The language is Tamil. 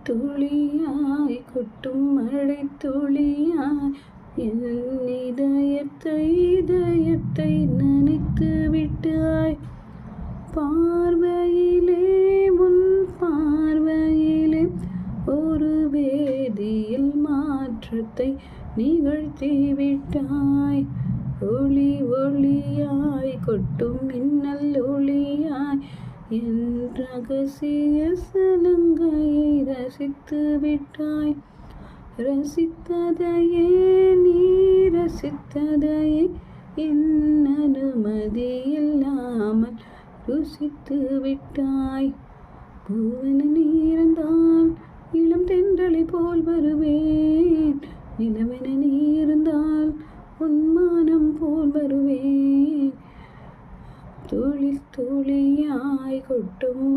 துளியாய் கொட்டும் மழை துளியாய் என் இதயத்தை நனைத்து விட்டாய். பார்வையிலே உன் பார்வையிலே ஒரு வேதியியல் மாற்றத்தை நிகழ்த்தி விட்டாய். ஒளி ஒளியாய் கொட்டும் மின்னல் ஒளியாய் என் ரகசிய சலங்கையை ரசித்து விட்டாய். ரசித்ததையே நீ ரசித்ததையே என் அனுமதி இல்லாமல் ருசித்து விட்டாய். பூவென நீ இருந்தால் இளம் தென்றலை போல் வருவேன். நிலவென நீ இருந்தால் உன்மானம் போல் வருவேன். துளி துளியாய் கொட்டும்